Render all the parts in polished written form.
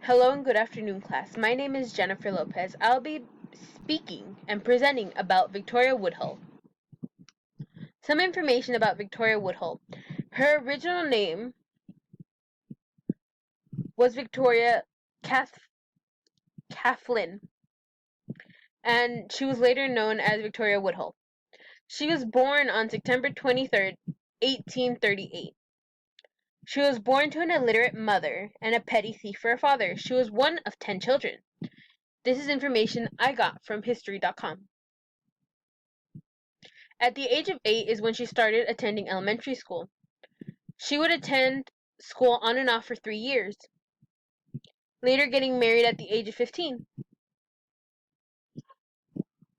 Hello and good afternoon, class. My name is Jennifer Lopez. I'll be speaking and presenting about Victoria Woodhull. Some information about Victoria Woodhull. Her original name was Victoria Kathleen, and she was later known as Victoria Woodhull. She was born on September 23rd, 1838. She was born to an illiterate mother and a petty thief for a father. She was one of 10 children. This is information I got from history.com. At the age of 8 is when she started attending elementary school. She would attend school on and off for 3 years, later getting married at the age of 15.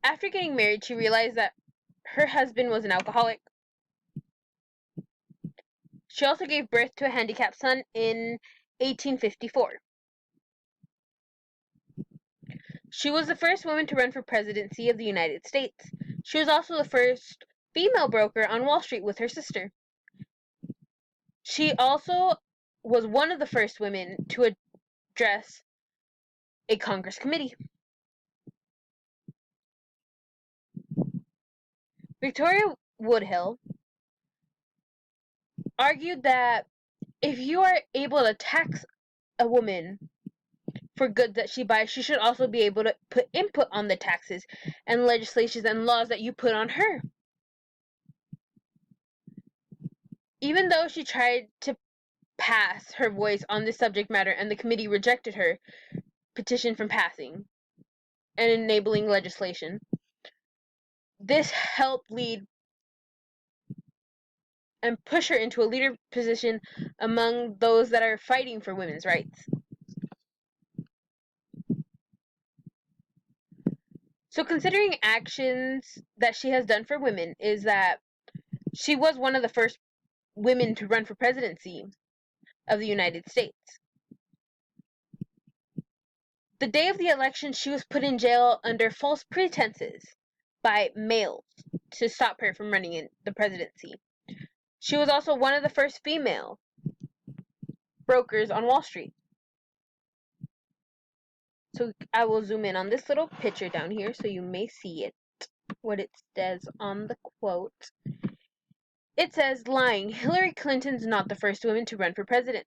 After getting married, she realized that her husband was an alcoholic. She also gave birth to a handicapped son in 1854. She was the first woman to run for presidency of the United States. She was also the first female broker on Wall Street with her sister. She also was one of the first women to address a Congress committee. Victoria Woodhull argued that if you are able to tax a woman for goods that she buys, she should also be able to put input on the taxes and legislations and laws that you put on her. Even though she tried to pass her voice on this subject matter and the committee rejected her petition from passing and enabling legislation, this helped lead and push her into a leader position among those that are fighting for women's rights. So considering actions that she has done for women is that she was one of the first women to run for presidency of the United States. The day of the election, she was put in jail under false pretenses by males to stop her from running in the presidency. She was also one of the first female brokers on Wall Street. So I will zoom in on this little picture down here so you may see it, what it says on the quote. It says, lying, Hillary Clinton's not the first woman to run for president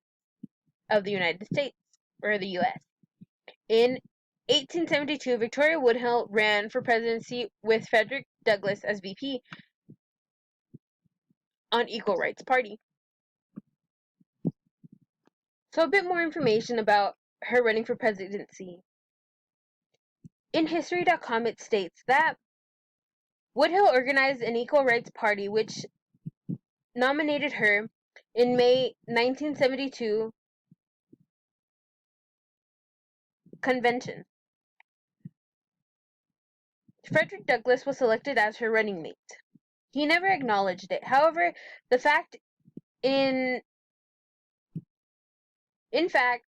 of the United States, or the U.S. In 1872, Victoria Woodhull ran for presidency with Frederick Douglass as VP on Equal Rights Party. So a bit more information about her running for presidency. In History.com, it states that Woodhull organized an Equal Rights Party which nominated her in May 1972 convention. Frederick Douglass was selected as her running mate. He never acknowledged it. However, in fact,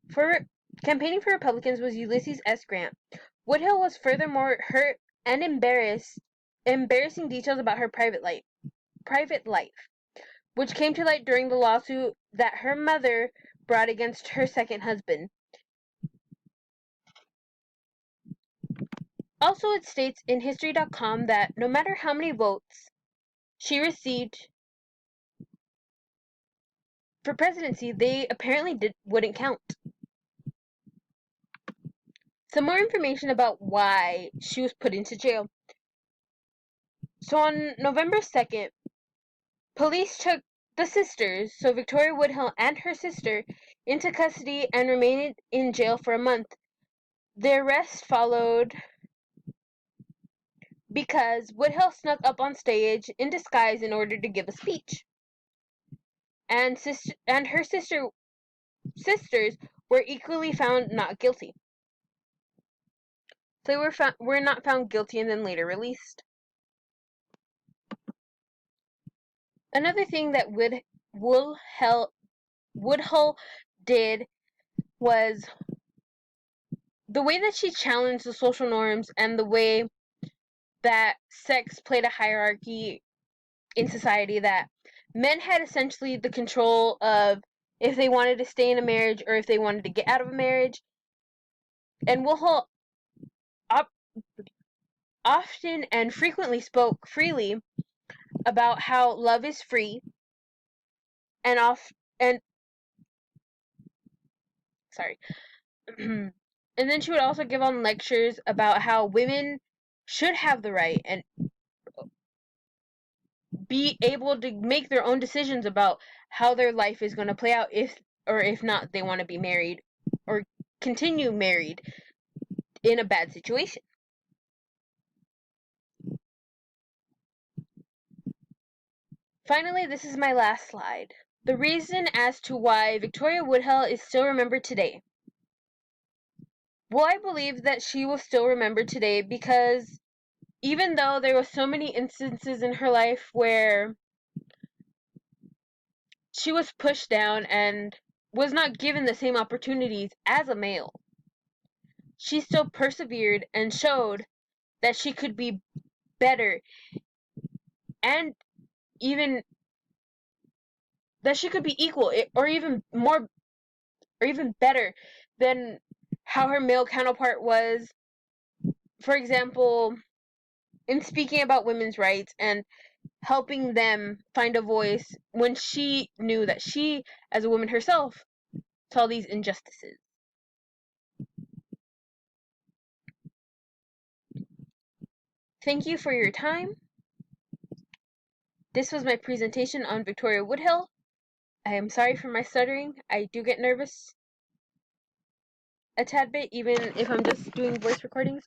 for campaigning for Republicans was Ulysses S. Grant. Woodhull was furthermore hurt and embarrassing details about her private life, which came to light during the lawsuit that her mother brought against her second husband. Also, it states in History.com that no matter how many votes she received for presidency, they apparently wouldn't count. Some more information about why she was put into jail. So on November 2nd, police took the sisters, so Victoria Woodhull and her sister, into custody and remained in jail for a month. Their arrest followed because Woodhull snuck up on stage in disguise in order to give a speech. And her sisters were equally found not guilty. So they were not found guilty and then later released. Another thing that Woodhull did was the way that she challenged the social norms and the way that sex played a hierarchy in society, that men had essentially the control of if they wanted to stay in a marriage or if they wanted to get out of a marriage. And Woodhull often and frequently spoke freely about how love is free and and sorry. And then she would also give on lectures about how women should have the right and be able to make their own decisions about how their life is going to play out if not they want to be married or continue married in a bad situation. Finally, this is my last slide. The reason as to why Victoria Woodhull is still remembered today. Well, I believe that she will still remembered today because even though there were so many instances in her life where she was pushed down and was not given the same opportunities as a male, she still persevered and showed that she could be better and even that she could be equal or even more or even better than how her male counterpart was. For example, in speaking about women's rights and helping them find a voice when she knew that she, as a woman herself, saw these injustices. Thank you for your time. This was my presentation on Victoria Woodhull. I am sorry for my stuttering. I do get nervous a tad bit, even if I'm just doing voice recordings.